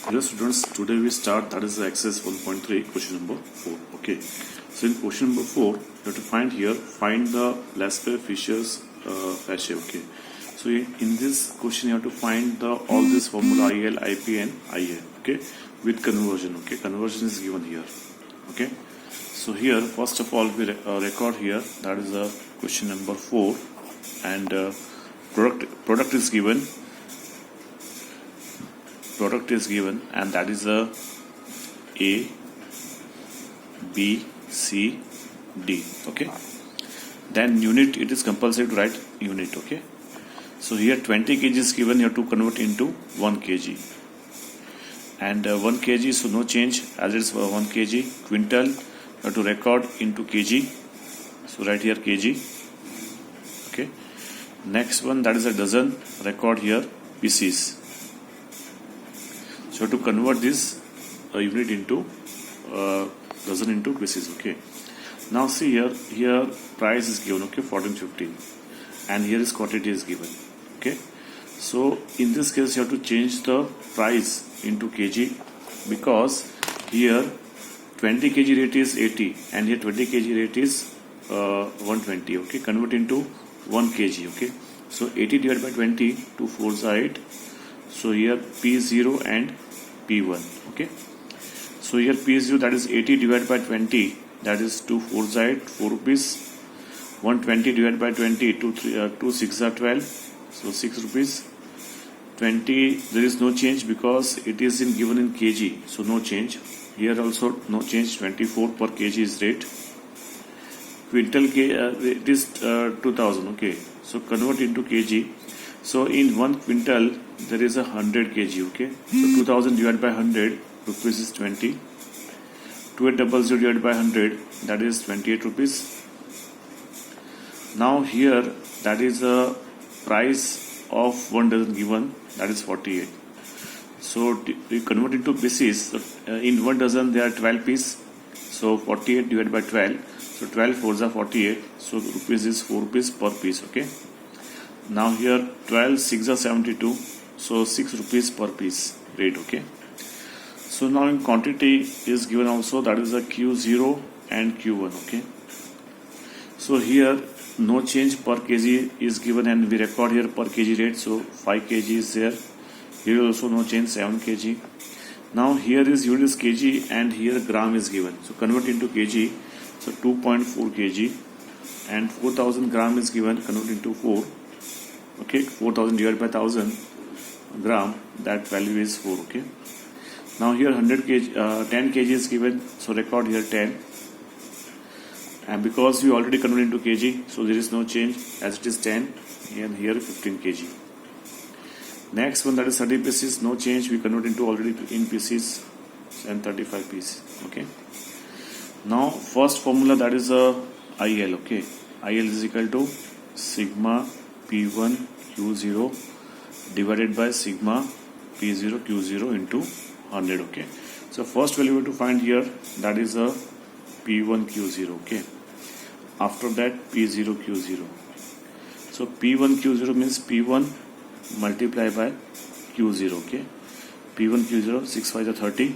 Hello students, today we start that is the exercise 1.3 question number 4. Okay, so in question number 4 you have to find the Laspey Fisher's ratio. Okay, so in this question you have to find the all this formula IL, IP and IA. Okay, with conversion. Okay, conversion is given here. Okay, so here first of all we record here that is the question number 4 and product is given and that is a B, C, D. Okay, then unit, it is compulsory to write unit. Okay, so here 20 kg is given, you have to convert into 1 kg and 1 kg, so no change as it is 1 kg. Quintal you have to record into kg, so write here kg. Okay, next one that is a dozen, record here pieces. So to convert this unit into dozen into pieces. Okay, now see here price is given. Okay, 14.15 and here is quantity is given. Okay, so in this case you have to change the price into kg because here 20 kg rate is 80 and here 20 kg rate is 120. Okay, convert into 1 kg. Okay, so 80 divided by 20, 2 4s are 8. So here P0 and P1. Okay, so here P0 that is 80 divided by 20, that is 2 4s are 8, 4 rupees. 120 divided by 20, 2 6 are 12, so 6 rupees. 20, there is no change because it is given in kg, so no change. Here also no change, 24 per kg is rate. Quintal it is 2000. Okay, so convert into kg. So in 1 quintal there is 100 kg. Okay, so 2000 divided by 100, rupees is 20. 2800 divided by 100, that is 28 rupees. Now here that is a price of 1 dozen given, that is 48. So we convert into pieces. So, in 1 dozen there are 12 pieces. So 48 divided by 12. So 12 4s are 48. So rupees is 4 rupees per piece. Okay. Now here 12 6 are 72. So 6 rupees per piece rate. Okay. So now in quantity is given also, that is a Q0 and Q1. Okay. So here no change per kg is given and we record here per kg rate. So 5 kg is there. Here also no change, 7 kg. Now here is unit is kg and here gram is given. So convert into kg. So 2.4 kg and 4000 gram is given, convert into 4. Okay, 4000 divided by 1000 gram, that value is 4. Okay, now here 100 kg, 10 kg is given, so record here 10. And because we already converted into kg, so there is no change as it is 10 and here 15 kg. Next one that is 30 pieces, no change, we convert into already in pieces and 35 pieces. Okay, now first formula that is IL. Okay, IL is equal to sigma P1 Q0 divided by sigma P0 Q0 into 100. Okay, so first value we have to find here, that is a P1 Q0. Okay, after that P0 Q0. So P1 Q0 means P1 multiply by Q0. Okay, P1 Q0, 6 5 is 30,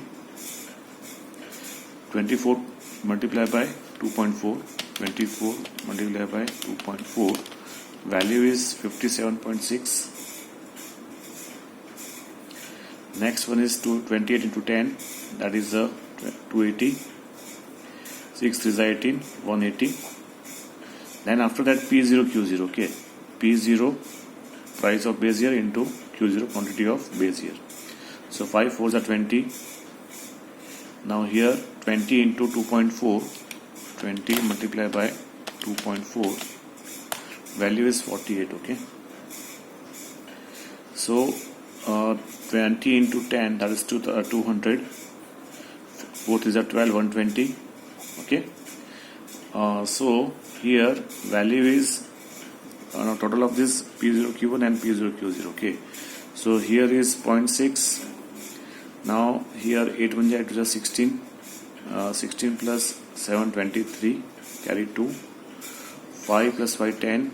24 multiply by 2.4, 24 multiply by 2.4, value is 57.6. Next one is 28 into 10, that is 280. 6 3 is 18, 180. Then after that P0 Q0. Okay, P0 price of base year into Q0 quantity of base year. So 5 4s are 20. Now here 20 into 2.4, 20 multiplied by 2.4, value is 48. Okay, so 20 into 10, that is 200. 4 is 12, 120. Okay, so here value is total of this P0 Q1 and P0 Q0. Okay, so here is 0.6. Now here 8 1 is 16. 16 plus 7 23, carry 2. 5 plus 5 10.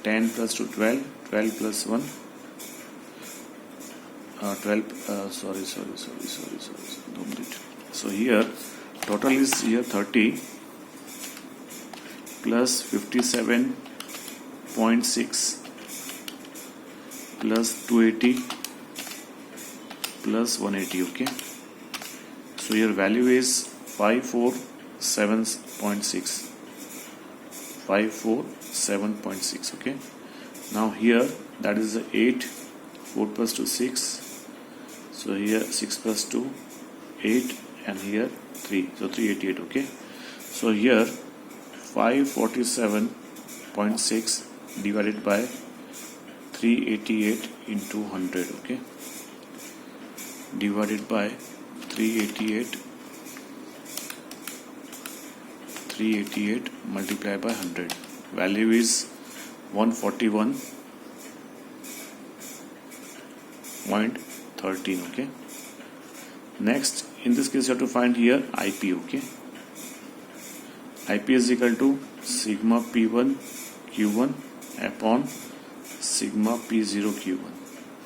10 plus 2 12. 12 plus 1 12 sorry 2 minutes. So here total is here 30 plus 57.6 plus 280 plus 180. Okay, so your value is 547.6. 547.6. Okay, now here that is the 8, 4 plus 2 6, so here 6 plus 2 8, and here 3, so 388. Okay, so here 547.6 divided by 388 into 100. Okay, divided by 388 multiplied by 100, value is 141.13. Okay, next in this case you have to find here IP. Okay, IP is equal to sigma P1 Q1 upon sigma P0 Q1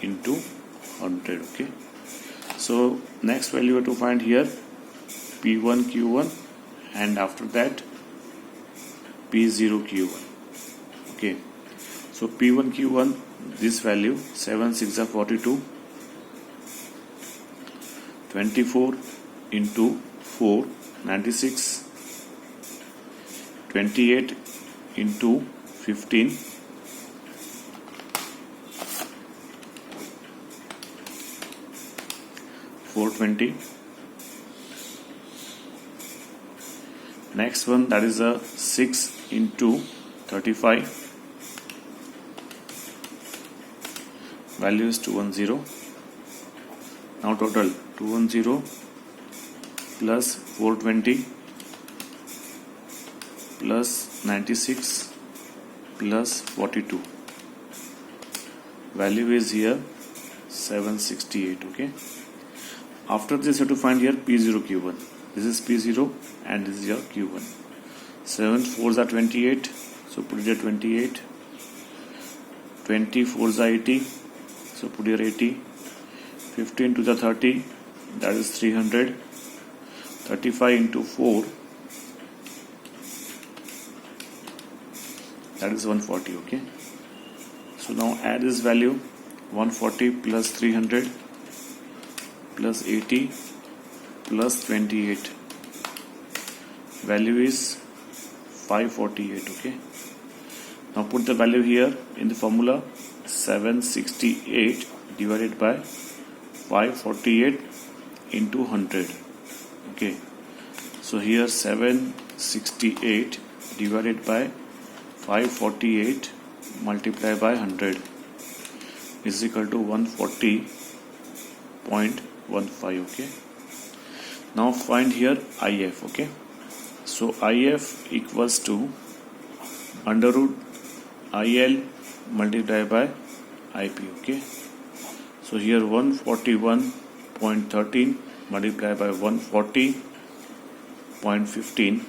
into 100. Okay, so next value you have to find here P1 Q1 and after that P0 Q1. Okay, so P1 Q1, this value 7 6 are 42, 24 into 4 96, 28 into 15, 420. Next one, that is a 6 into 35, value is 210. Now total 210 plus 420 plus 96 plus 42, value is here 768. Okay, after this you have to find here P0 Q1. This is P0 and this is your Q1. 7 4s are 28, so put here 28. 20 4s are 80, so put here 80. 15 to the 30, that is 300. 35 into 4, that is 140. Okay, so now add this value, 140 plus 300 plus 80 plus 28, value is 548. Okay, now put the value here in the formula, 768 divided by 548 into 100. Okay, so here 768 divided by 548 multiplied by 100 is equal to 140.15. Okay, now find here IF. Okay, so IF equals to under root IL multiplied by IP. Okay, so here 141.13 multiplied by 140.15,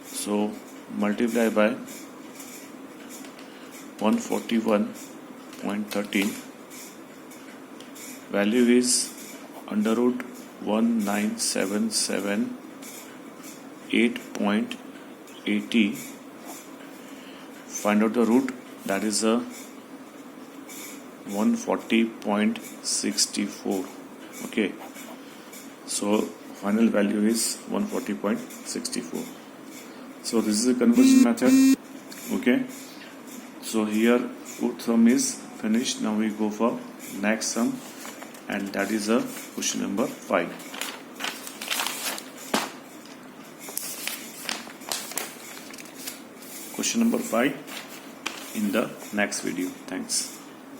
so multiply by 141.13, value is under root 19778.80. Find out the root, that is a 140.64. Okay, so final value is 140.64. so this is a conversion method. Okay, so here fourth sum is finished. Now we go for next sum, and that is a question number 5. Question number 5 in the next video. Thanks.